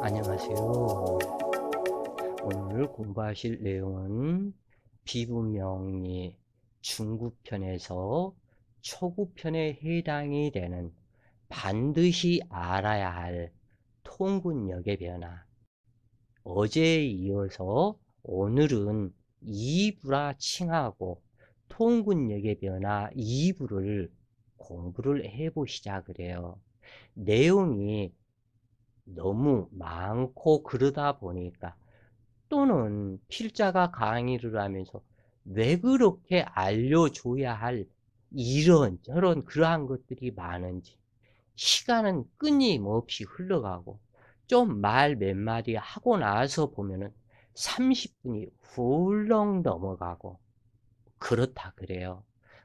안녕하세요. 오늘 공부하실 내용은 비분명리 중구편에서 초구편에 해당이 되는 반드시 알아야 할 통군역의 변화. 어제에 이어서 오늘은 2부라 칭하고 통군역의 변화 2부를 공부를 해보시자 그래요. 내용이 너무 많고 그러다 보니까, 또는 필자가 강의를 하면서 왜 그렇게 알려줘야 할 이런저런 그러한 것들이 많은지, 시간은 끊임없이 흘러가고 좀 말 몇 마디 하고 나서 보면은 30분이 훌렁 넘어가고 그렇다 그래요.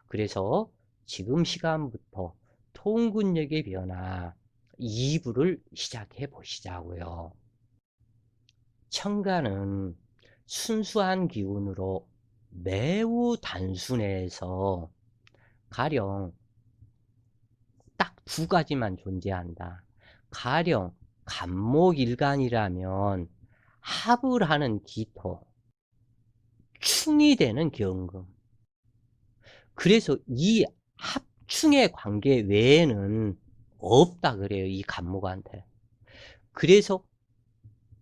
그래서 지금 시간부터 통근력의 변화 2부를 시작해 보시자고요. 천간은 순수한 기운으로 매우 단순해서 가령 딱 두 가지만 존재한다. 가령 간목일간이라면 합을 하는 기토, 충이 되는 경금. 그래서 이 합충의 관계 외에는 없다 그래요, 이 간목한테. 그래서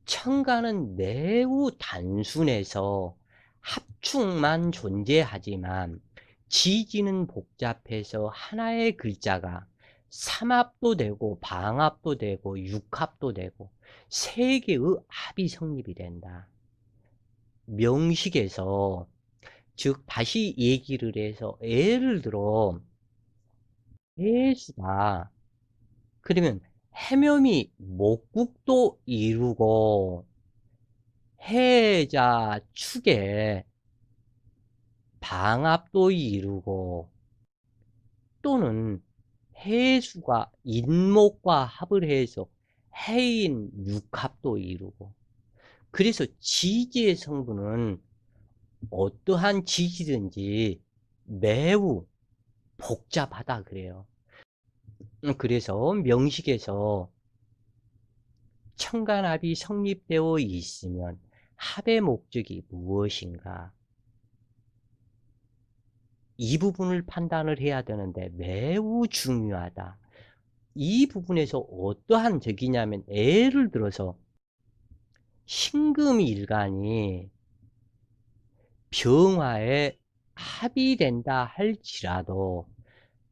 천간은 매우 단순해서 합충만 존재하지만 지지는 복잡해서 하나의 글자가 삼합도 되고 방합도 되고 육합도 되고 세 개의 합이 성립이 된다. 명식에서, 즉 다시 얘기를 해서 예를 들어 해수다. 그러면 해묘이 목국도 이루고 해자 축에 방합도 이루고, 또는 해수가 인목과 합을 해서 해인 육합도 이루고, 그래서 지지의 성분은 어떠한 지지든지 매우 복잡하다 그래요. 그래서 명식에서 천간합이 성립되어 있으면 합의 목적이 무엇인가, 이 부분을 판단을 해야 되는데 매우 중요하다. 이 부분에서 어떠한 적이냐면, 예를 들어서 신금일간이 병화에 합이 된다 할지라도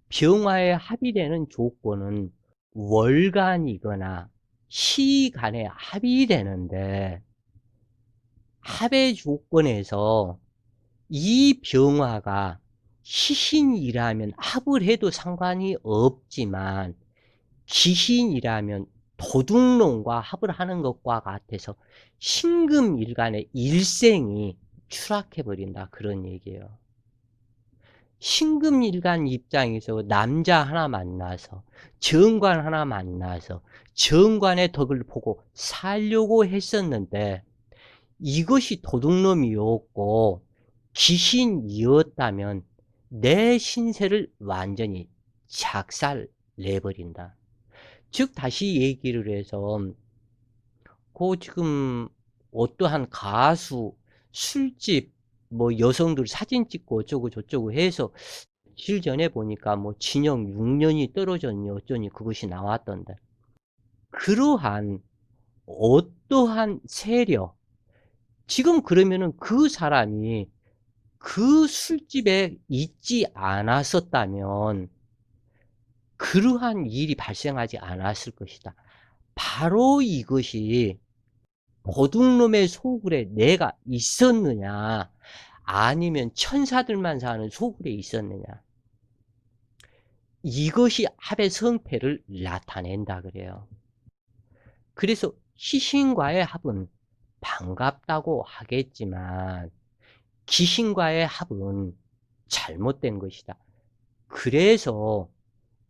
병화에 합이 되는 조건은 월간이거나 시간에 합이 되는데, 합의 조건에서 이 병화가 시신이라면 합을 해도 상관이 없지만 기신이라면 도둑놈과 합을 하는 것과 같아서 신금일간의 일생이 추락해버린다, 그런 얘기예요. 신금일간 입장에서 남자 하나 만나서 정관 하나 만나서 정관의 덕을 보고 살려고 했었는데, 이것이 도둑놈이었고 귀신이었다면 내 신세를 완전히 작살 내버린다. 즉 다시 얘기를 해서, 지금 어떠한 가수, 술집, 여성들 사진 찍고 어쩌고 저쩌고 해서 며칠 전에 보니까 징역 6년이 떨어졌니 어쩌니 그것이 나왔던데, 그러한 어떠한 세력, 지금 그러면은 그 사람이 그 술집에 있지 않았었다면 그러한 일이 발생하지 않았을 것이다. 바로 이것이 도둑놈의 소굴에 내가 있었느냐, 아니면 천사들만 사는 소굴에 있었느냐, 이것이 합의 성패를 나타낸다 그래요. 그래서 시신과의 합은 반갑다고 하겠지만 귀신과의 합은 잘못된 것이다. 그래서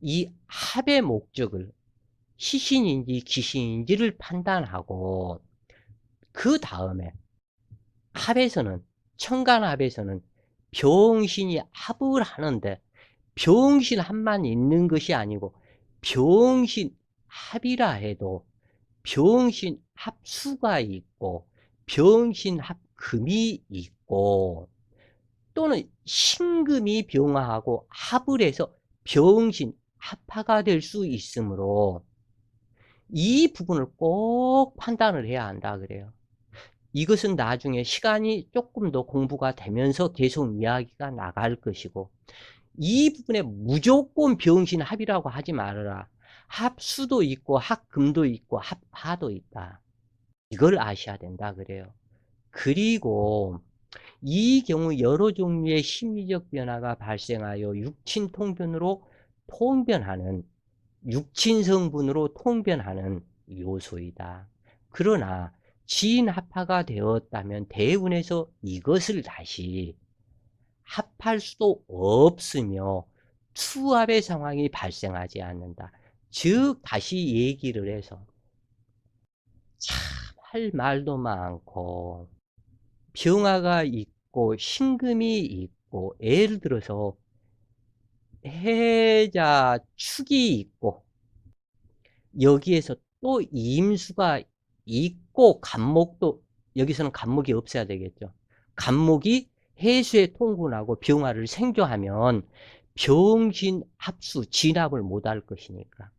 이 합의 목적을 시신인지 귀신인지를 판단하고, 그 다음에 합에서는, 천간합에서는 병신이 합을 하는데 병신 합만 있는 것이 아니고 병신 합이라 해도 병신 합수가 있고 병신 합금이 있고 또는 신금이 병화하고 합을 해서 병신 합화가 될 수 있으므로 이 부분을 꼭 판단을 해야 한다 그래요. 이것은 나중에 시간이 조금 더 공부가 되면서 계속 이야기가 나갈 것이고 이 부분에 무조건 병신합이라고 하지 말아라. 합수도 있고 합금도 있고 합화도 있다. 이걸 아셔야 된다 그래요. 그리고 이 경우 여러 종류의 심리적 변화가 발생하여 육친통변으로 통변하는 육친성분으로 통변하는 요소이다. 그러나 지인합화가 되었다면 대운에서 이것을 다시 합할 수도 없으며 투합의 상황이 발생하지 않는다. 즉 다시 얘기를 해서 참 할 말도 많고 병화가 있고 신금이 있고 예를 들어서 해자 축이 있고 여기에서 또 임수가 있고 간목도 여기서는 간목이 없어야 되겠죠. 간목이 해수에 통분하고 병화를 생조하면 병신합수 진합을 못할 것이니까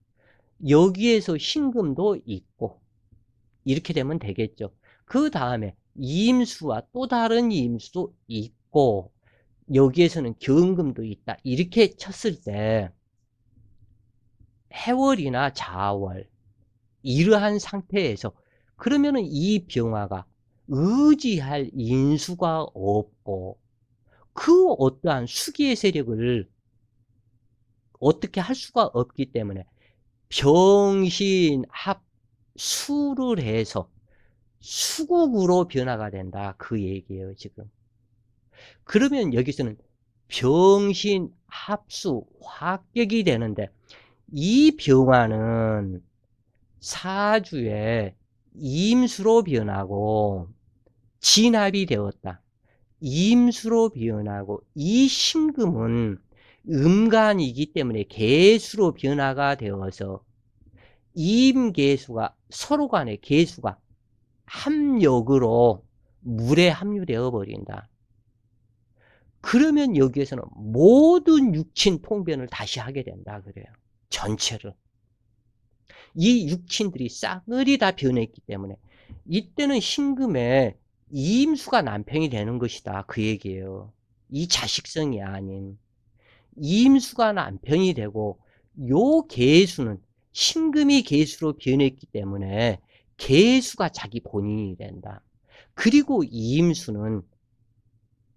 여기에서 신금도 있고 이렇게 되면 되겠죠. 그 다음에 임수와 또 다른 임수도 있고 여기에서는 경금도 있다. 이렇게 쳤을 때 해월이나 자월 이러한 상태에서 그러면은 이 병화가 의지할 인수가 없고 그 어떠한 수기의 세력을 어떻게 할 수가 없기 때문에 병신합수를 해서 수국으로 변화가 된다. 그 얘기예요, 지금. 그러면 여기서는 병신합수 화격이 되는데 이 병화는 사주에 임수로 변하고 진합이 되었다. 임수로 변하고 이 신금은 음간이기 때문에 개수로 변화가 되어서 임계수가 서로 간의 계수가 합력으로 물에 함유되어 버린다. 그러면 여기에서는 모든 육친 통변을 다시 하게 된다 그래요. 전체를. 이 육친들이 싸그리 다 변했기 때문에 이때는 신금에 이임수가 남편이 되는 것이다. 그 얘기예요. 이 자식성이 아닌 이임수가 남편이 되고 요 계수는 신금이 계수로 변했기 때문에 계수가 자기 본인이 된다. 그리고 이임수는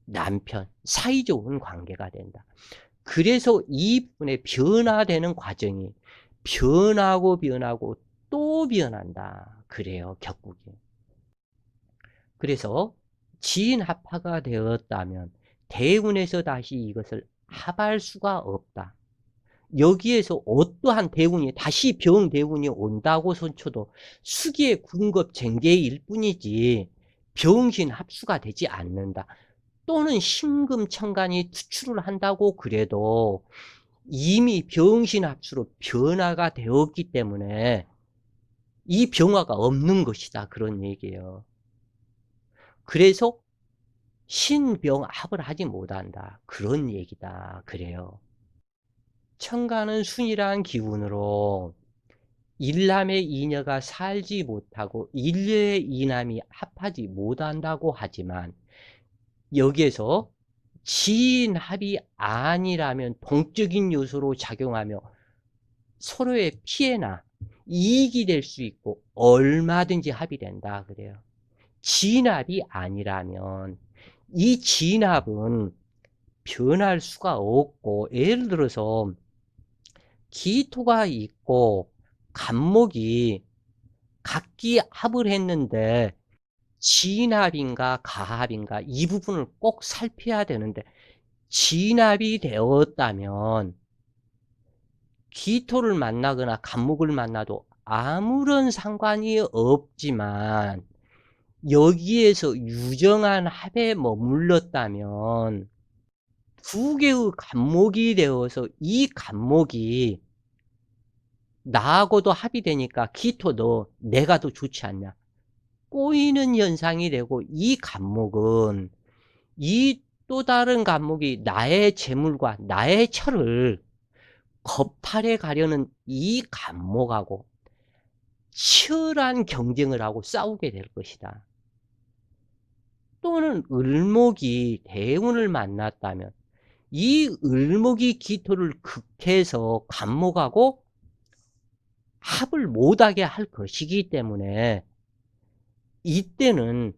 남편, 사이좋은 관계가 된다. 그래서 이 부분에 변화되는 과정이 변하고 또 변한다. 그래요, 격국이. 그래서 지인합화가 되었다면 대운에서 다시 이것을 합할 수가 없다. 여기에서 어떠한 대운이 다시 병대운이 온다고 손쳐도 수기의 군급 쟁계일 뿐이지 병신 합수가 되지 않는다. 또는 신금천간이 투출을 한다고 그래도 이미 병신 합수로 변화가 되었기 때문에 이 병화가 없는 것이다. 그런 얘기예요. 그래서 신병합을 하지 못한다. 그런 얘기다. 그래요. 천간은 순이란 기운으로 일남의 이녀가 살지 못하고 일녀의 이남이 합하지 못한다고 하지만 여기에서 지인합이 아니라면 동적인 요소로 작용하며 서로의 피해나 이익이 될 수 있고 얼마든지 합이 된다 그래요. 진합이 아니라면 이 진합은 변할 수가 없고 예를 들어서 기토가 있고 간목이 각기 합을 했는데 진합인가 가합인가 이 부분을 꼭 살펴야 되는데 진합이 되었다면 기토를 만나거나 간목을 만나도 아무런 상관이 없지만 여기에서 유정한 합에 머물렀다면 두 개의 간목이 되어서 이 간목이 나하고도 합의되니까 기토 너 내가 더 좋지 않냐. 꼬이는 현상이 되고 이 간목은 이 또 다른 간목이 나의 재물과 나의 철을 겁탈해 가려는 이 간목하고 치열한 경쟁을 하고 싸우게 될 것이다. 또는 을목이 대운을 만났다면 이 을목이 기토를 극해서 간목하고 합을 못하게 할 것이기 때문에 이때는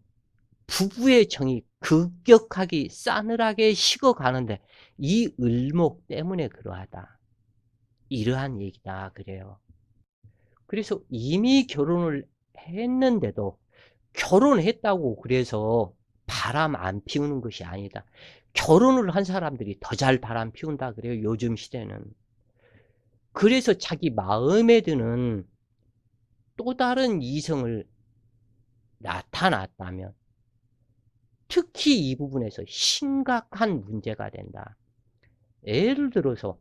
부부의 정이 급격하게 싸늘하게 식어가는데 이 을목 때문에 그러하다. 이러한 얘기다 그래요. 그래서 이미 결혼을 했는데도 결혼했다고 그래서 바람 안 피우는 것이 아니다. 결혼을 한 사람들이 더 잘 바람 피운다 그래요. 요즘 시대는. 그래서 자기 마음에 드는 또 다른 이성을 나타났다면 특히 이 부분에서 심각한 문제가 된다. 예를 들어서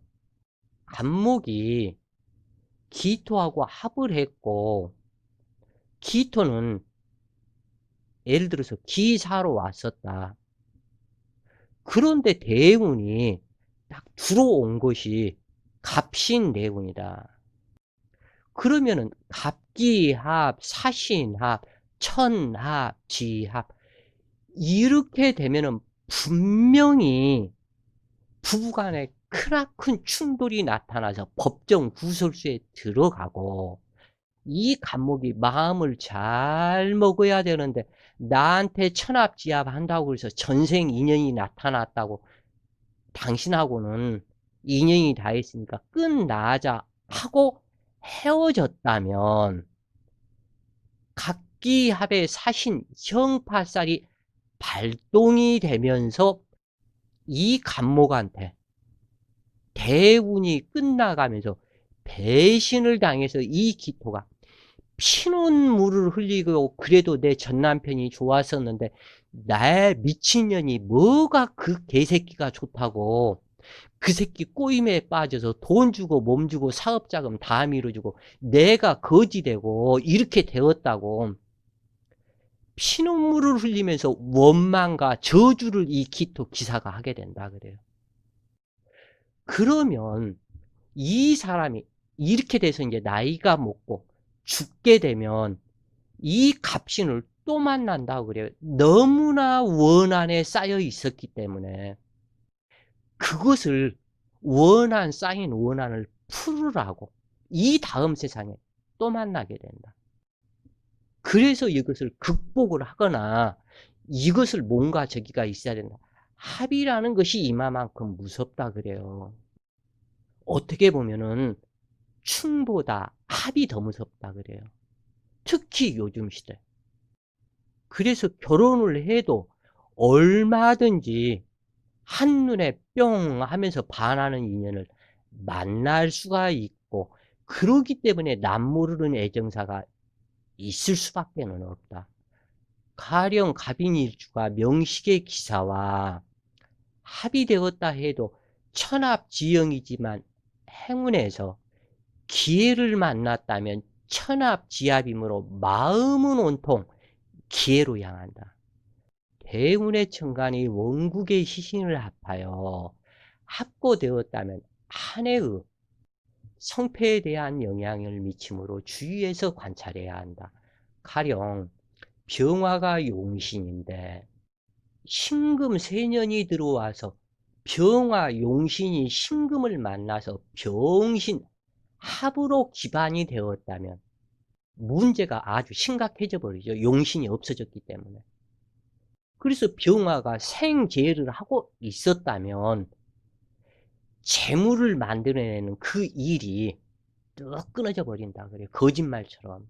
간목이 기토하고 합을 했고 기토는 예를 들어서 기사로 왔었다. 그런데 대운이 딱 들어온 것이 갑신대운이다. 그러면은 갑기합, 사신합, 천합, 지합 이렇게 되면은 분명히 부부간에 크나큰 충돌이 나타나서 법정 구설수에 들어가고 이 간목이 마음을 잘 먹어야 되는데 나한테 천합지합 한다고 해서 전생 인연이 나타났다고 당신하고는 인연이 다 있으니까 끝나자 하고 헤어졌다면 각기합의 사신 형파살이 발동이 되면서 이 간목한테 대운이 끝나가면서 배신을 당해서 이 기토가 피눈물을 흘리고 그래도 내 전남편이 좋았었는데 나의 미친년이 뭐가 그 개새끼가 좋다고 그 새끼 꼬임에 빠져서 돈 주고 몸 주고 사업자금 다 밀어주고 내가 거지되고 이렇게 되었다고 피눈물을 흘리면서 원망과 저주를 이 기토 기사가 하게 된다 그래요. 그러면 이 사람이 이렇게 돼서 이제 나이가 먹고 죽게 되면 이 갑신을 또 만난다고 그래요. 너무나 원한에 쌓여 있었기 때문에 그것을 쌓인 원한을 풀으라고 이 다음 세상에 또 만나게 된다. 그래서 이것을 극복을 하거나 이것을 뭔가 저기가 있어야 된다. 합이라는 것이 이마만큼 무섭다 그래요. 어떻게 보면은 충보다 합이 더 무섭다 그래요. 특히 요즘 시대. 그래서 결혼을 해도 얼마든지 한눈에 뿅 하면서 반하는 인연을 만날 수가 있고 그러기 때문에 남 모르는 애정사가 있을 수밖에 없다. 가령 갑인일주가 명식의 기사와 합의되었다 해도 천합지형이지만 행운에서 기회를 만났다면 천합지합이므로 마음은 온통 기회로 향한다. 대운의 천간이 원국의 시신을 합하여 합고되었다면 한 해의 성패에 대한 영향을 미치므로 주의해서 관찰해야 한다. 가령 병화가 용신인데 신금 세년이 들어와서 병화 용신이 신금을 만나서 병신 합으로 기반이 되었다면 문제가 아주 심각해져 버리죠. 용신이 없어졌기 때문에. 그래서 병화가 생계를 하고 있었다면 재물을 만들어내는 그 일이 뚝 끊어져 버린다 그래요. 거짓말처럼.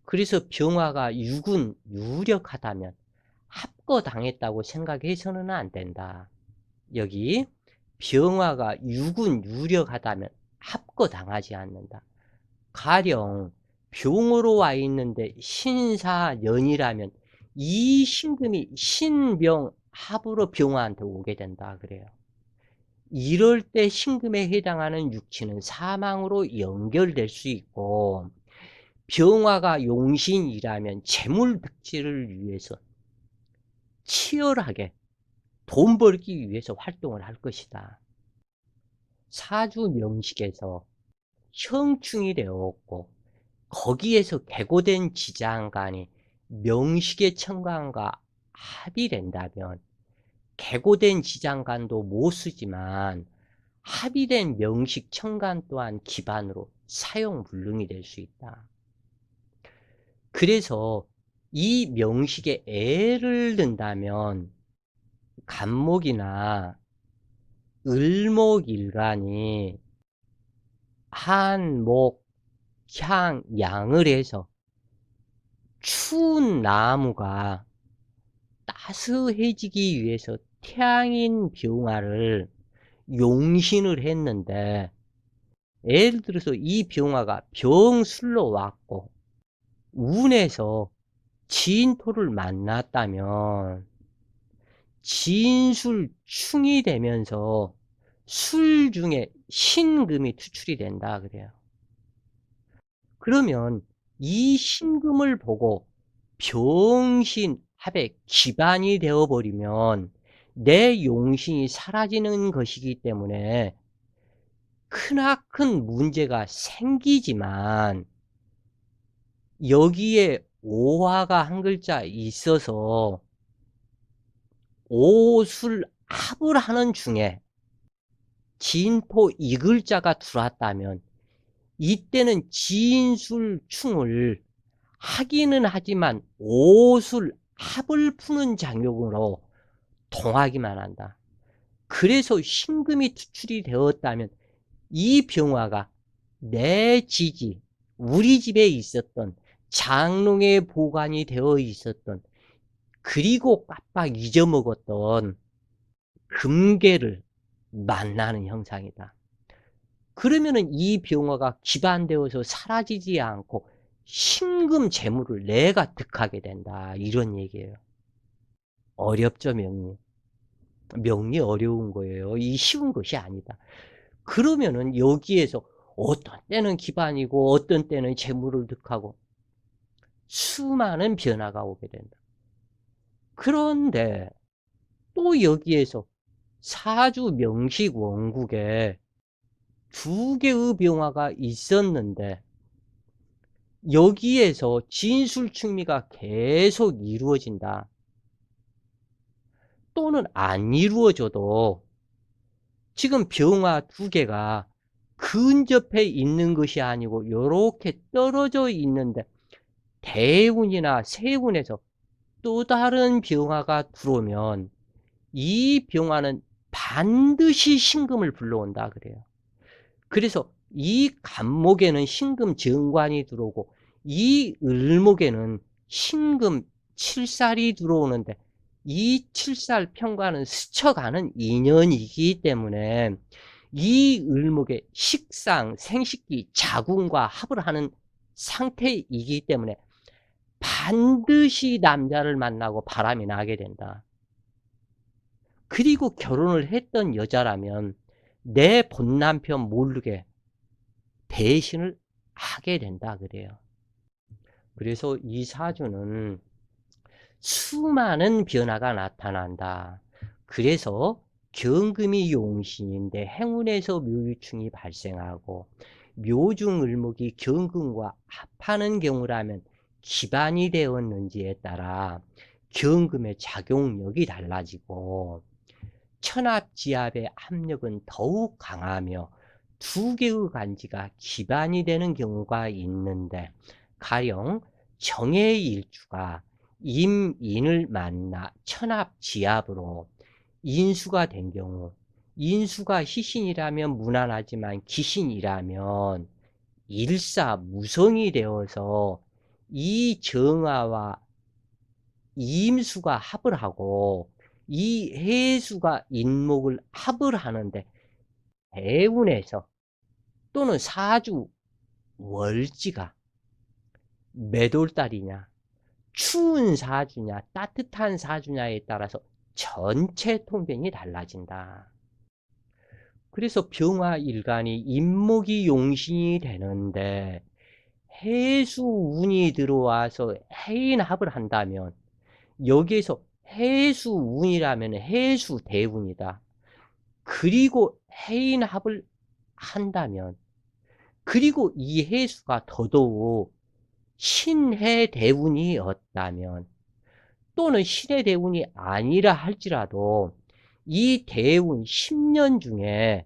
그래서 병화가 육은 유력하다면 합거당했다고 생각해서는 안 된다. 여기 병화가 육은 유력하다면 합거당하지 않는다. 가령 병으로 와 있는데 신사년이라면 이 신금이 신병 합으로 병화한테 오게 된다 그래요. 이럴 때 신금에 해당하는 육치는 사망으로 연결될 수 있고, 병화가 용신이라면 재물 득취를 위해서 치열하게 돈 벌기 위해서 활동을 할 것이다. 사주 명식에서 형충이 되었고 거기에서 개고된 지장간이 명식의 천간과 합의된다면 개고된 지장간도 못 쓰지만 합의된 명식 천간 또한 기반으로 사용불능이 될 수 있다. 그래서 이 명식에 애를 든다면 간목이나 을목일간이 한목, 향, 양을 해서 추운 나무가 따스해지기 위해서 태양인 병화를 용신을 했는데, 예를 들어서 이 병화가 병술로 왔고 운에서 진토를 만났다면 진술충이 되면서 술 중에 신금이 투출이 된다 그래요. 그러면 이 신금을 보고 병신합의 기반이 되어버리면 내 용신이 사라지는 것이기 때문에 크나큰 문제가 생기지만 여기에 오화가 한 글자 있어서 오술합을 하는 중에 진토 이 글자가 들어왔다면 이때는 진술충을 하기는 하지만 오술합을 푸는 작용으로 통하기만 한다. 그래서 신금이 투출이 되었다면 이 병화가 내 지지, 우리 집에 있었던 장롱에 보관이 되어 있었던 그리고 깜빡 잊어먹었던 금괴를 만나는 형상이다. 그러면은 이 병화가 기반되어서 사라지지 않고 신금 재물을 내가 득하게 된다. 이런 얘기예요. 어렵죠, 명리. 명리 어려운 거예요. 이 쉬운 것이 아니다. 그러면은 여기에서 어떤 때는 기반이고 어떤 때는 재물을 득하고 수많은 변화가 오게 된다. 그런데 또 여기에서 사주 명식 원국에 두 개의 병화가 있었는데 여기에서 진술충미가 계속 이루어진다. 또는 안 이루어져도 지금 병화 두 개가 근접해 있는 것이 아니고 이렇게 떨어져 있는데 대운이나 세운에서 또 다른 병화가 들어오면 이 병화는 반드시 신금을 불러온다 그래요. 그래서 이 간목에는 신금 정관이 들어오고 이 을목에는 신금 칠살이 들어오는데 이 칠살 편과는 스쳐가는 인연이기 때문에 이 을목의 식상, 생식기, 자궁과 합을 하는 상태이기 때문에 반드시 남자를 만나고 바람이 나게 된다. 그리고 결혼을 했던 여자라면 내 본남편 모르게 배신을 하게 된다 그래요. 그래서 이 사주는 수많은 변화가 나타난다. 그래서 경금이 용신인데 행운에서 묘유충이 발생하고 묘중을목이 경금과 합하는 경우라면 기반이 되었는지에 따라 경금의 작용력이 달라지고 천합지합의 압력은 더욱 강하며 두 개의 간지가 기반이 되는 경우가 있는데 가령 정의 일주가 임인을 만나 천합지합으로 인수가 된 경우 인수가 희신이라면 무난하지만 기신이라면 일사무성이 되어서 이 정화와 임수가 합을 하고 이 해수가 인목을 합을 하는데 대운에서 또는 사주 월지가 몇 월달이냐 추운 사주냐 따뜻한 사주냐에 따라서 전체 통변이 달라진다. 그래서 병화일간이 임목이 용신이 되는데 해수운이 들어와서 해인합을 한다면 여기에서 해수운이라면 해수대운이다. 그리고 해인합을 한다면 그리고 이 해수가 더더욱 신해대운이었다면 또는 신해대운이 아니라 할지라도 이 대운 10년 중에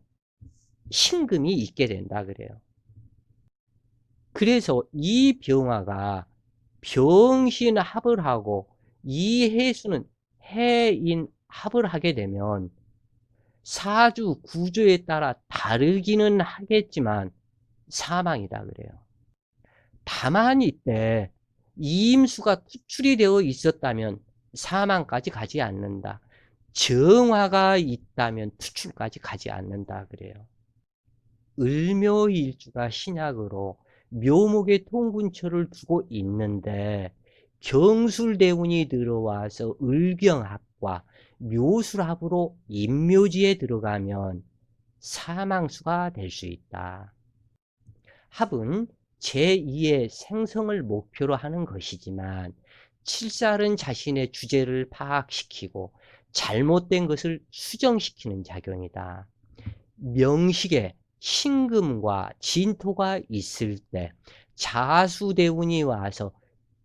신금이 있게 된다 그래요. 그래서 이 병화가 병신합을 하고 이 해수는 해인합을 하게 되면 사주 구조에 따라 다르기는 하겠지만 사망이다 그래요. 다만 이때 이임수가 투출이 되어 있었다면 사망까지 가지 않는다. 정화가 있다면 투출까지 가지 않는다 그래요. 을묘일주가 신약으로 묘목의 통군처를 두고 있는데 경술대운이 들어와서 을경합과 묘술합으로 임묘지에 들어가면 사망수가 될 수 있다. 합은 제2의 생성을 목표로 하는 것이지만 칠살은 자신의 주제를 파악시키고 잘못된 것을 수정시키는 작용이다. 명식에 신금과 진토가 있을 때 자수대운이 와서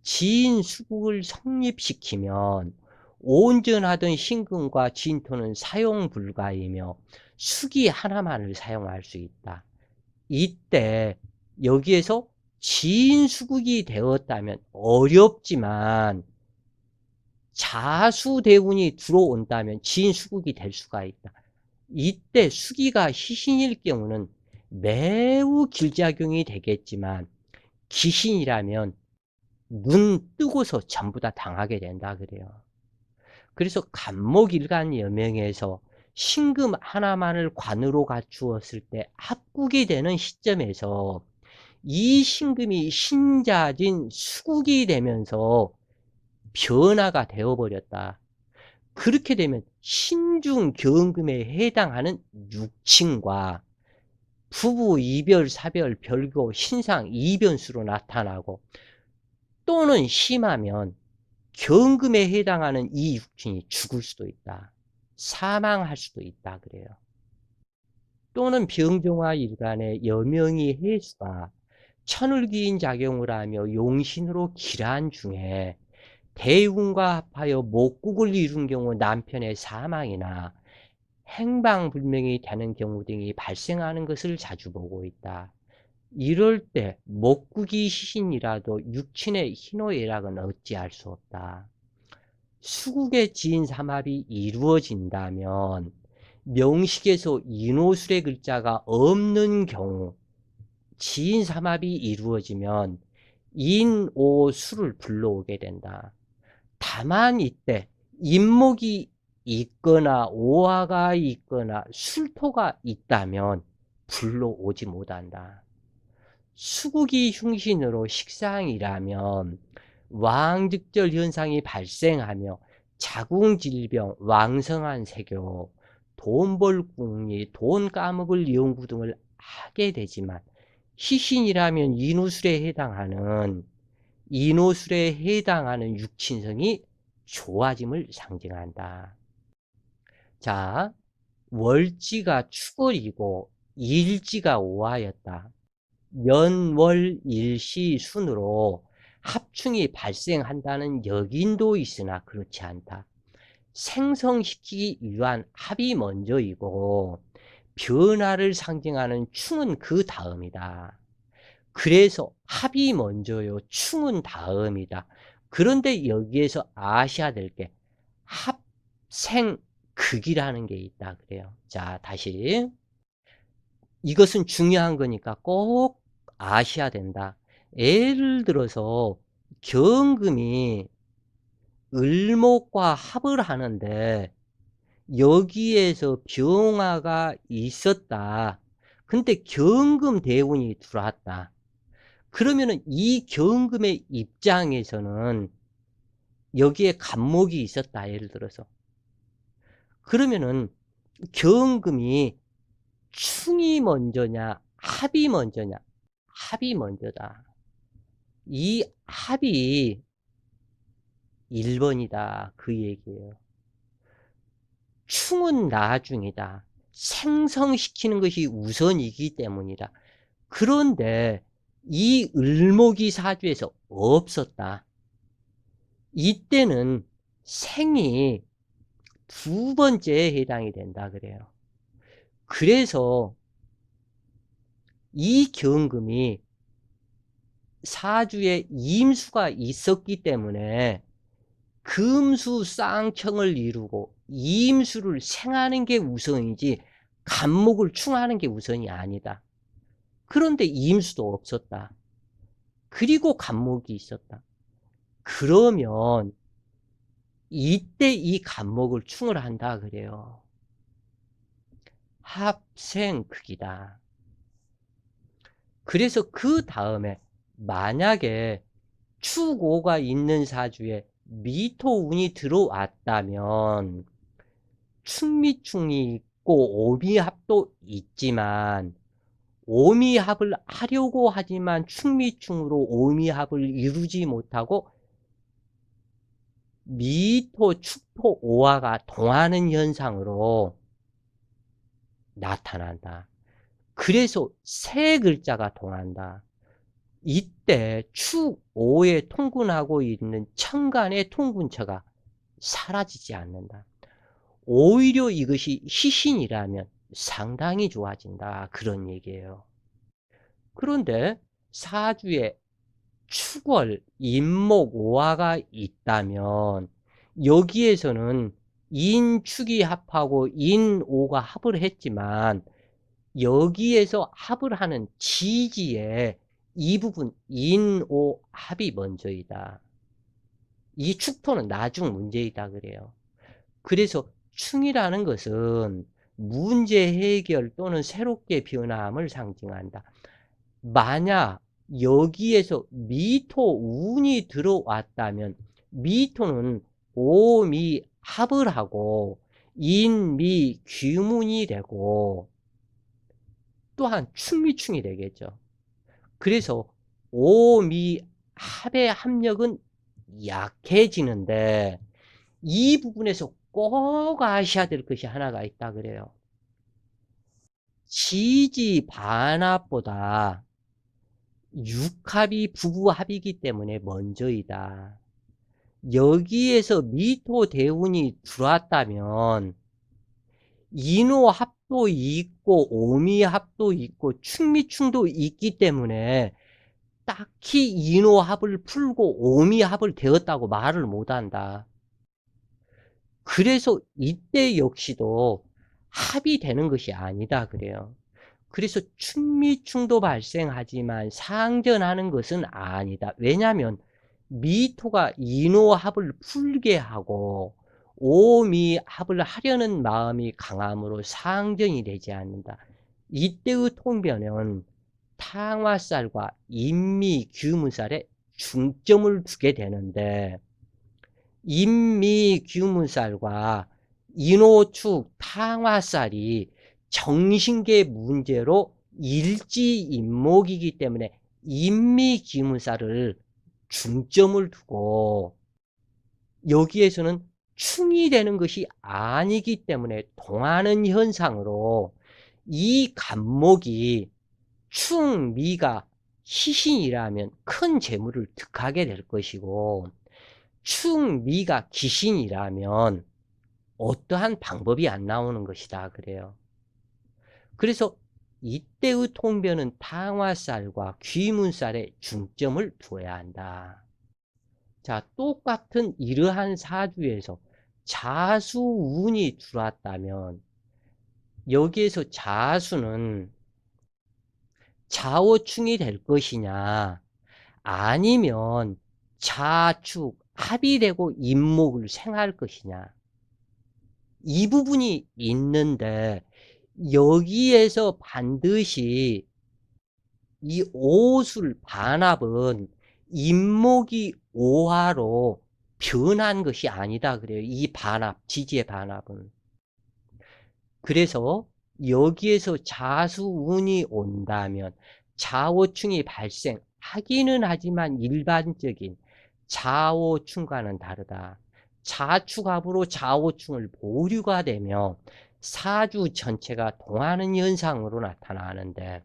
진수국을 성립시키면 온전하던 신금과 진토는 사용 불가이며 수기 하나만을 사용할 수 있다. 이때 여기에서 진수국이 되었다면 어렵지만 자수대운이 들어온다면 진수국이 될 수가 있다. 이때 수기가 희신일 경우는 매우 길작용이 되겠지만 기신이라면 눈 뜨고서 전부 다 당하게 된다 그래요. 그래서 간목일간 여명에서 신금 하나만을 관으로 갖추었을 때 합국이 되는 시점에서 이 신금이 신자진 수국이 되면서 변화가 되어버렸다. 그렇게 되면 신중경금에 해당하는 육친과 부부 이별, 사별, 별거, 신상, 이변수로 나타나고 또는 심하면 경금에 해당하는 이 육친이 죽을 수도 있다. 사망할 수도 있다 그래요. 또는 병정화 일간의 여명이 해수가 천을기인 작용을 하며 용신으로 기란 중에 대운과 합하여 목국을 이룬 경우 남편의 사망이나 행방불명이 되는 경우 등이 발생하는 것을 자주 보고 있다. 이럴 때 목국이 시신이라도 육친의 희노애락은 어찌할 수 없다. 수국의 지인삼합이 이루어진다면 명식에서 인호술의 글자가 없는 경우 지인삼합이 이루어지면 인오술을 불러오게 된다. 다만 이때 인목이 있거나 오화가 있거나 술토가 있다면 불러오지 못한다. 수국이 흉신으로 식상이라면 왕즉절 현상이 발생하며 자궁질병, 왕성한 세교, 돈벌궁리, 돈 까먹을 연구 등을 하게 되지만 희신이라면 인호술에 해당하는 육친성이 좋아짐을 상징한다. 자, 월지가 축월이고 일지가 오화였다. 연월일시 순으로 합충이 발생한다는 역인도 있으나 그렇지 않다. 생성시키기 위한 합이 먼저이고 변화를 상징하는 충은 그 다음이다. 그래서 합이 먼저요, 충은 다음이다. 그런데 여기에서 아셔야 될 게 합생극이라는 게 있다 그래요. 자, 다시 이것은 중요한 거니까 꼭 아셔야 된다. 예를 들어서 경금이 을목과 합을 하는데 여기에서 병화가 있었다. 근데 경금 대운이 들어왔다. 그러면은 이 경금의 입장에서는 여기에 간목이 있었다. 예를 들어서. 그러면은 경금이 충이 먼저냐, 합이 먼저냐? 합이 먼저다. 이 합이 1번이다. 그 얘기예요. 충은 나중이다. 생성시키는 것이 우선이기 때문이다. 그런데 이 을목이 사주에서 없었다. 이때는 생이 두 번째에 해당이 된다 그래요. 그래서 이 경금이 사주에 임수가 있었기 때문에 금수 쌍청을 이루고 임수를 생하는 게 우선이지 간목을 충하는 게 우선이 아니다. 그런데 임수도 없었다. 그리고 간목이 있었다. 그러면 이때 이 간목을 충을 한다 그래요. 합생극이다. 그래서 그 다음에 만약에 축오가 있는 사주에 미토운이 들어왔다면 충미충이 있고 오미합도 있지만 오미합을 하려고 하지만 충미충으로 오미합을 이루지 못하고 미토, 축토, 오화가 동하는 현상으로 나타난다. 그래서 세 글자가 동한다. 이때 축오에 통근하고 있는 천간의 통근처가 사라지지 않는다. 오히려 이것이 희신이라면 상당히 좋아진다. 그런 얘기예요. 그런데 사주에 축월, 임목, 오화가 있다면 여기에서는 인축이 합하고 인오가 합을 했지만 여기에서 합을 하는 지지에 이 부분 인오 합이 먼저이다. 이 축토는 나중 문제이다 그래요. 그래서 충이라는 것은 문제 해결 또는 새롭게 변함을 상징한다. 만약 여기에서 미토운이 들어왔다면 미토는 오미 합을 하고 인미 귀문이 되고 또한 충미충이 되겠죠. 그래서 오미 합의 합력은 약해지는데 이 부분에서 꼭 아셔야 될 것이 하나가 있다 그래요. 지지 반합보다 육합이 부부합이기 때문에 먼저이다. 여기에서 미토 대운이 들어왔다면 인호합도 있고 오미합도 있고 충미충도 있기 때문에 딱히 인호합을 풀고 오미합을 되었다고 말을 못한다. 그래서 이때 역시도 합이 되는 것이 아니다 그래요. 그래서 충미충도 발생하지만 상전하는 것은 아니다. 왜냐하면 미토가 인호합을 풀게 하고 오미합을 하려는 마음이 강함으로 상전이 되지 않는다. 이때의 통변은 탕화살과 인미규문살에 중점을 두게 되는데 인미규문살과 인호축 탕화살이 정신계 문제로 일지인목이기 때문에 인미규문살을 중점을 두고 여기에서는 충이 되는 것이 아니기 때문에 동하는 현상으로 이 간목이 충미가 희신이라면 큰 재물을 득하게 될 것이고 충미가 기신이라면 어떠한 방법이 안 나오는 것이다 그래요. 그래서 이때의 통변은 탕화살과 귀문살에 중점을 두어야 한다. 자, 똑같은 이러한 사주에서 자수운이 들어왔다면 여기에서 자수는 자오충이 될 것이냐 아니면 자축 합이 되고 임목을 생할 것이냐 이 부분이 있는데 여기에서 반드시 이 오술 반합은 임목이 오화로 변한 것이 아니다 그래요. 이 반합, 지지의 반합은. 그래서 여기에서 자수운이 온다면 자오충이 발생하기는 하지만 일반적인 자오충과는 다르다. 자축합으로 자오충을 보류가 되며 사주 전체가 동하는 현상으로 나타나는데,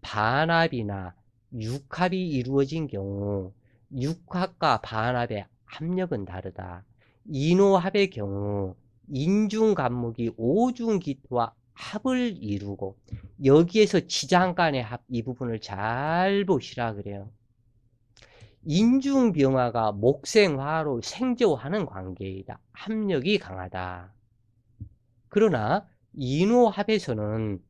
반합이나 육합이 이루어진 경우 육합과 반합의 압력은 다르다. 인호합의 경우 인중간목이 오중기토와 합을 이루고, 여기에서 지장 간의 합, 이 부분을 잘 보시라 그래요. 인중병화가 목생화로 생조하는 관계이다. 합력이 강하다. 그러나 인호합에서는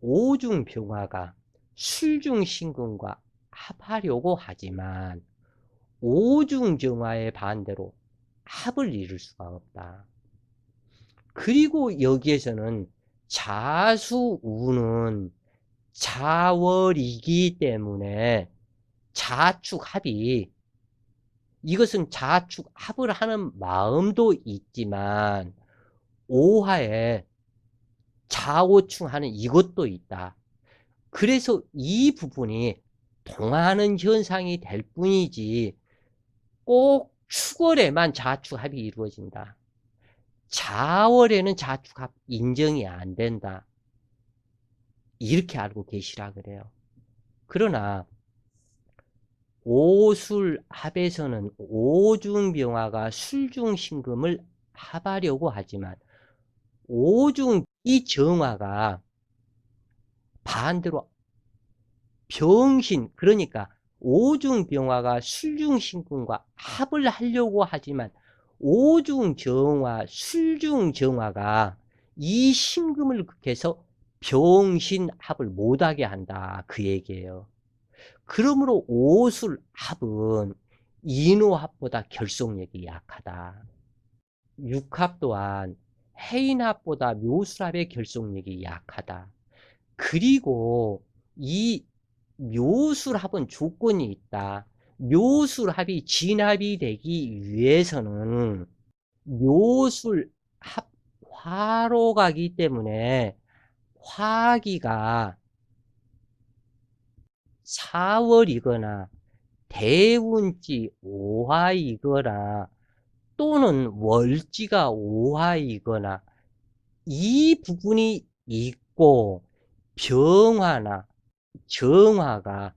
오중병화가 술중신금과 합하려고 하지만 오중정화의 반대로 합을 이룰 수가 없다. 그리고 여기에서는 자수우는 자월이기 때문에 자축합이, 이것은 자축합을 하는 마음도 있지만 오화에 자오충하는 이것도 있다. 그래서 이 부분이 동하는 현상이 될 뿐이지 꼭 축월에만 자축합이 이루어진다. 자월에는 자축합 인정이 안 된다. 이렇게 알고 계시라 그래요. 그러나 오술합에서는 오중병화가 술중신금을 합하려고 하지만 오중 이 정화가 반대로 병신, 그러니까 오중병화가 술중신금과 합을 하려고 하지만 오중정화, 술중정화가 이 신금을 극해서 병신합을 못하게 한다, 그 얘기예요. 그러므로 오술합은 인호합보다 결속력이 약하다. 육합 또한 해인합보다 묘술합의 결속력이 약하다. 그리고 이 묘술합은 조건이 있다. 묘술합이 진합이 되기 위해서는 묘술합 화로가기 때문에 화기가 사월이거나 대운지 오화이거나 또는 월지가 오화이거나 이 부분이 있고, 병화나 정화가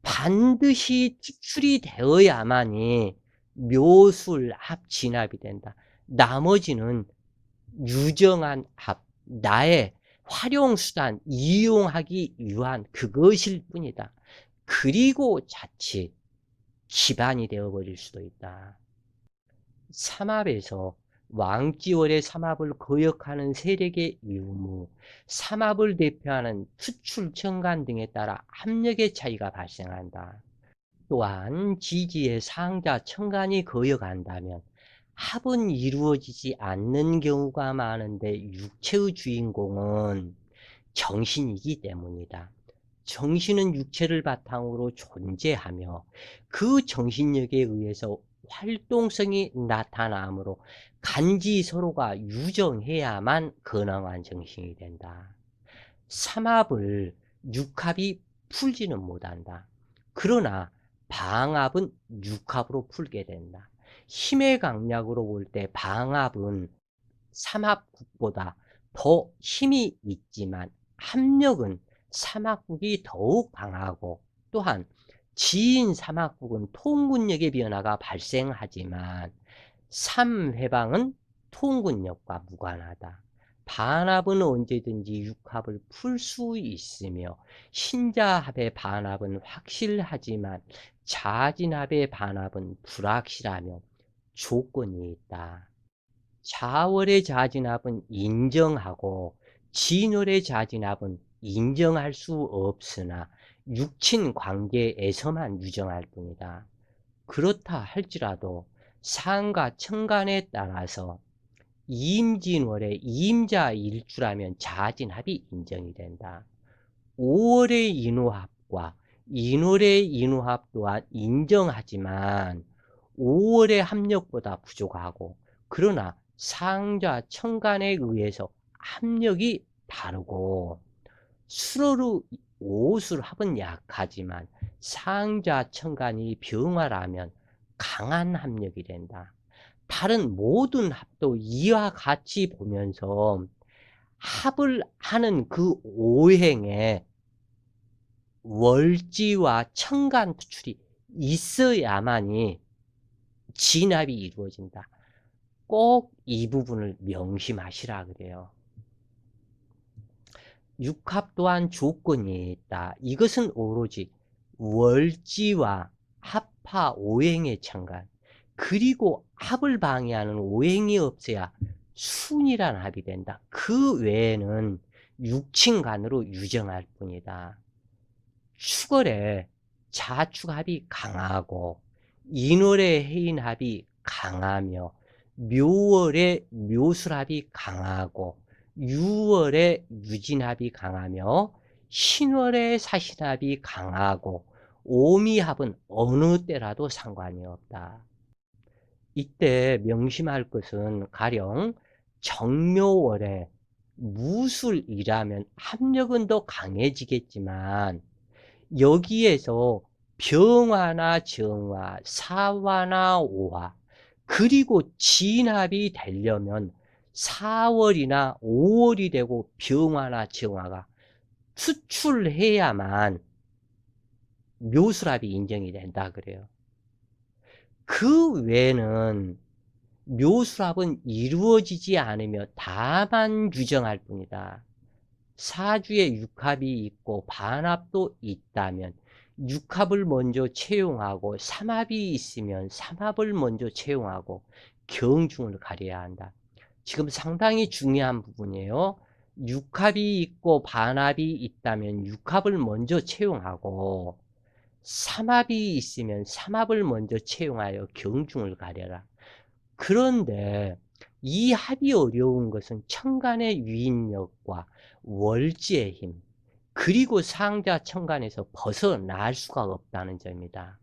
반드시 추출이 되어야만이 묘술 합 진합이 된다. 나머지는 유정한 합, 나의 활용수단 이용하기 위한 그것일 뿐이다. 그리고 자칫 기반이 되어버릴 수도 있다. 삼합에서 왕지월의 삼합을 거역하는 세력의 유무, 삼합을 대표하는 투출, 정간 등에 따라 합력의 차이가 발생한다. 또한 지지의 상자, 천간이 거역한다면 합은 이루어지지 않는 경우가 많은데 육체의 주인공은 정신이기 때문이다. 정신은 육체를 바탕으로 존재하며 그 정신력에 의해서 활동성이 나타나므로 간지 서로가 유정해야만 건강한 정신이 된다. 삼합을 육합이 풀지는 못한다. 그러나 방합은 육합으로 풀게 된다. 힘의 강약으로 볼 때 방합은 삼합국보다 더 힘이 있지만 합력은 삼합국이 더욱 강하고, 또한 지인 삼합국은 통군력의 변화가 발생하지만 삼회방은 통군력과 무관하다. 반합은 언제든지 육합을 풀 수 있으며 신자합의 반합은 확실하지만 자진합의 반합은 불확실하며 조건이 있다. 자월의 자진합은 인정하고 진월의 자진합은 인정할 수 없으나 육친 관계에서만 유정할 뿐이다. 그렇다 할지라도 상과 천간에 따라서 임진월의 임자 일주라면 자진합이 인정이 된다. 5월의 인호합과 인월의 인호합 또한 인정하지만 5월의 합력보다 부족하고, 그러나 상자 천간에 의해서 합력이 다르고 수로로 오술 합은 약하지만 상자 천간이 병화라면 강한 합력이 된다. 다른 모든 합도 이와 같이 보면서 합을 하는 그 오행에 월지와 천간 투출이 있어야만이 진합이 이루어진다. 꼭 이 부분을 명심하시라 그래요. 육합 또한 조건이 있다. 이것은 오로지 월지와 합파 오행의 천간, 그리고 합을 방해하는 오행이 없어야 순이란 합이 된다. 그 외에는 육친간으로 유정할 뿐이다. 축월에 자축합이 강하고 인월에 해인합이 강하며 묘월에 묘술합이 강하고 유월에 유진합이 강하며 신월에 사신합이 강하고 오미합은 어느 때라도 상관이 없다. 이때 명심할 것은 가령 정묘월에 무술이라면 합력은 더 강해지겠지만 여기에서 병화나 정화, 사화나 오화, 그리고 진합이 되려면 4월이나 5월이 되고 병화나 정화가 수출해야만 묘술합이 인정이 된다 그래요. 그 외에는 묘술합은 이루어지지 않으며 다만 유정할 뿐이다. 사주에 육합이 있고 반합도 있다면 육합을 먼저 채용하고 삼합이 있으면 삼합을 먼저 채용하고 경중을 가려야 한다. 지금 상당히 중요한 부분이에요. 육합이 있고 반합이 있다면 육합을 먼저 채용하고 삼합이 있으면 삼합을 먼저 채용하여 경중을 가려라. 그런데 이 합이 어려운 것은 천간의 유인력과 월지의 힘, 그리고 상자 천간에서 벗어날 수가 없다는 점이다.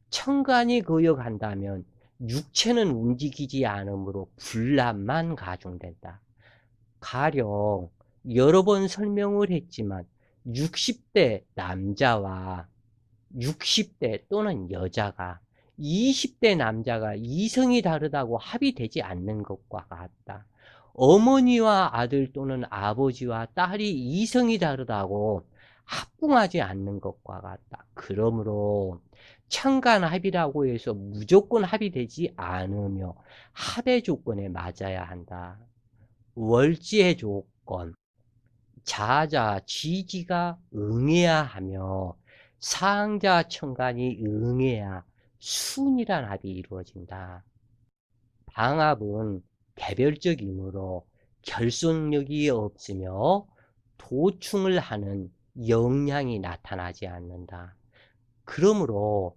천간이 거역한다면 육체는 움직이지 않으므로 불납만 가중된다. 가령 여러 번 설명을 했지만 60대 남자와 60대 또는 여자가 20대 남자가 이성이 다르다고 합의되지 않는 것과 같다. 어머니와 아들 또는 아버지와 딸이 이성이 다르다고 합궁하지 않는 것과 같다. 그러므로 천간합이라고 해서 무조건 합의되지 않으며 합의 조건에 맞아야 한다. 월지의 조건, 자자, 지지가 응해야 하며 상자, 천간이 응해야 순이란 합이 이루어진다. 방합은 개별적이므로 결속력이 없으며 도충을 하는 영향이 나타나지 않는다. 그러므로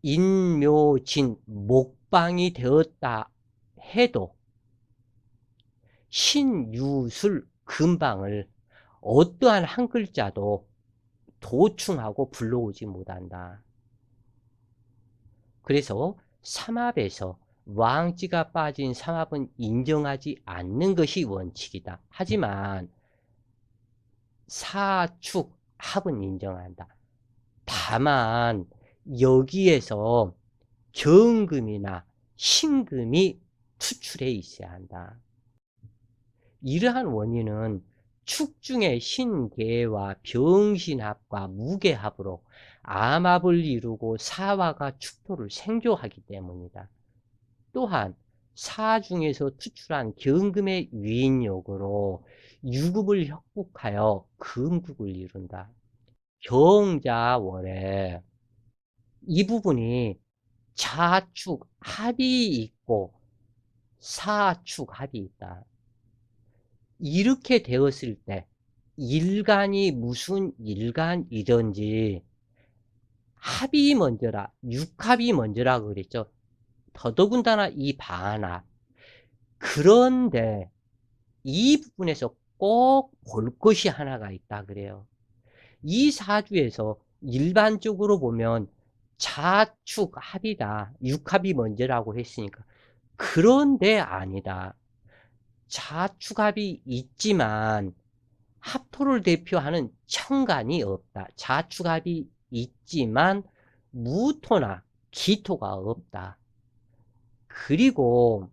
인묘진 목방이 되었다 해도 신유술 금방을 어떠한 한 글자도 도충하고 불러오지 못한다. 그래서 삼합에서 왕지가 빠진 삼합은 인정하지 않는 것이 원칙이다. 하지만 사축 합은 인정한다. 다만 여기에서 경금이나 신금이 투출해 있어야 한다. 이러한 원인은 축 중에 신계와 병신합과 무계합으로 암합을 이루고 사화가 축토를 생조하기 때문이다. 또한 사 중에서 투출한 경금의 위인력으로 유급을 협곡하여 금국을 이룬다. 경자월에 이 부분이 자축 합이 있고 사축 합이 있다. 이렇게 되었을 때 일간이 무슨 일간이든지 합이 먼저라, 육합이 먼저라 그랬죠. 더더군다나 이 반합. 그런데 이 부분에서 꼭 볼 것이 하나가 있다 그래요. 이 사주에서 일반적으로 보면 자축 합이다, 육합이 먼저라고 했으니까 그런데 아니다. 자축합이 있지만 합토를 대표하는 천간이 없다. 자축합이 있지만 무토나 기토가 없다. 그리고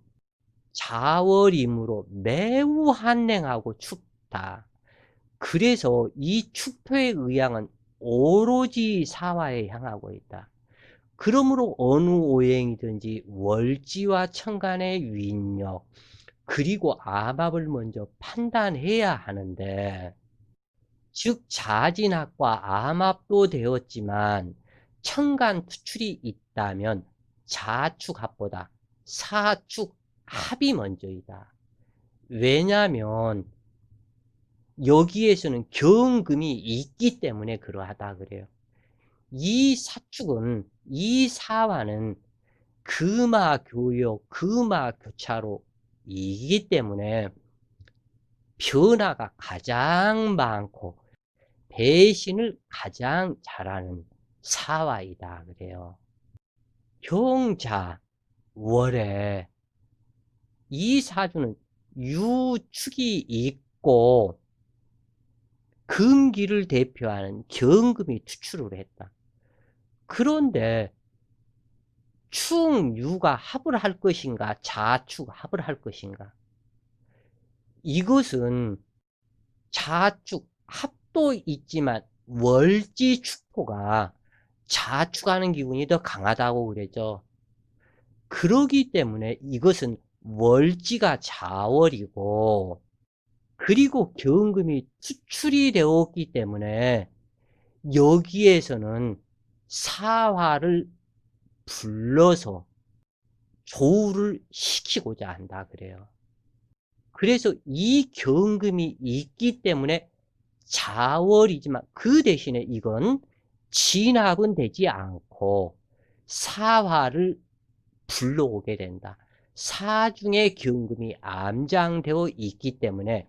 자월이므로 매우 한랭하고 춥다. 그래서 이 축토의 의향은 오로지 사화에 향하고 있다. 그러므로 어느 오행이든지 월지와 천간의 위인력 그리고 암합을 먼저 판단해야 하는데, 즉 자진합과 암합도 되었지만 천간 투출이 있다면 자축합보다 사축합이 먼저이다. 왜냐하면 여기에서는 경금이 있기 때문에 그러하다 그래요. 이 사축은, 이 사화는 금화교역, 금화교차로 이기 때문에 변화가 가장 많고 배신을 가장 잘하는 사화이다 그래요. 경자 월에 이 사주는 유축이 있고 금기를 대표하는 경금이 투출을 했다. 그런데 충유가 합을 할 것인가 자축 합을 할 것인가, 이것은 자축 합도 있지만 월지 축토가 자축하는 기운이 더 강하다고 그랬죠. 그러기 때문에 이것은 월지가 자월이고 그리고 경금이 투출이 되었기 때문에 여기에서는 사화를 불러서 조우를 시키고자 한다 그래요. 그래서 이 경금이 있기 때문에 자월이지만 그 대신에 이건 진합은 되지 않고 사화를 불러오게 된다. 사중에 경금이 암장되어 있기 때문에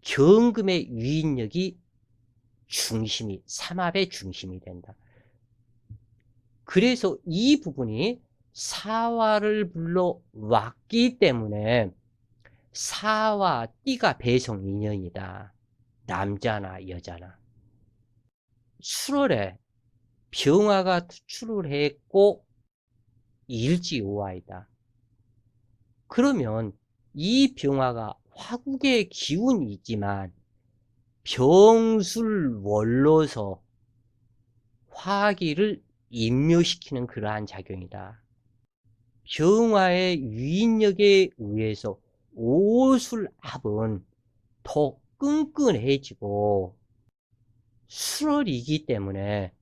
경금의 유인력이 중심이, 삼합의 중심이 된다. 그래서 이 부분이 사화를 불러왔기 때문에 사와 띠가 배성 인연이다. 남자나 여자나. 7월에 병화가 투출을 했고 일지오화이다. 그러면 이 병화가 화국의 기운이 있지만 병술월로서 화기를 임묘시키는 그러한 작용이다. 병화의 유인력에 의해서 오술합은 더 끈끈해지고 수월이기 때문에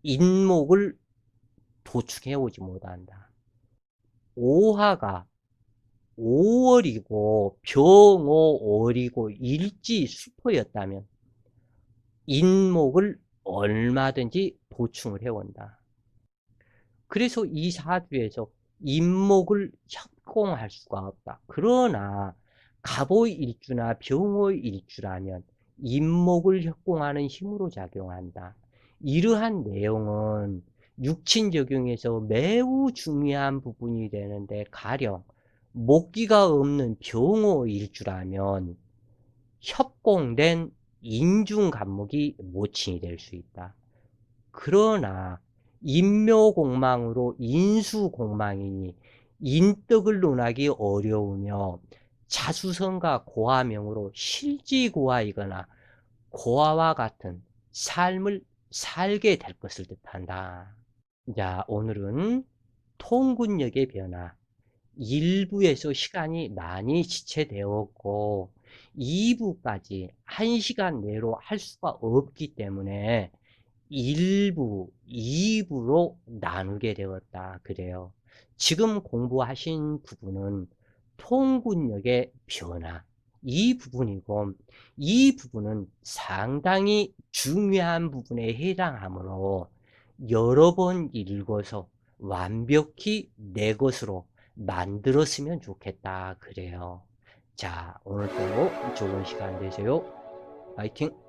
인목을 도축해 오지 못한다. 오화가 5월이고 병오월이고 일지 수토였다면 인목을 얼마든지 보충을 해온다. 그래서 이 사주에서 인목을 협공할 수가 없다. 그러나 갑오일주나 병오일주라면 인목을 협공하는 힘으로 작용한다. 이러한 내용은 육친적용에서 매우 중요한 부분이 되는데, 가령 목기가 없는 병오일주라면 협공된 인중간목이 모친이 될 수 있다. 그러나 인묘공망으로 인수공망이니 인덕을 논하기 어려우며 자수성가 고화명으로 실지고화이거나 고화와 같은 삶을 살게 될 것을 뜻한다. 자, 오늘은 통군력의 변화 1부에서 시간이 많이 지체되었고 2부까지 1시간 내로 할 수가 없기 때문에 1부, 2부로 나누게 되었다 그래요. 지금 공부하신 부분은 통군력의 변화 이 부분이고, 이 부분은 상당히 중요한 부분에 해당하므로 여러 번 읽어서 완벽히 내 것으로 만들었으면 좋겠다 그래요. 자, 오늘도 좋은 시간 되세요. 파이팅!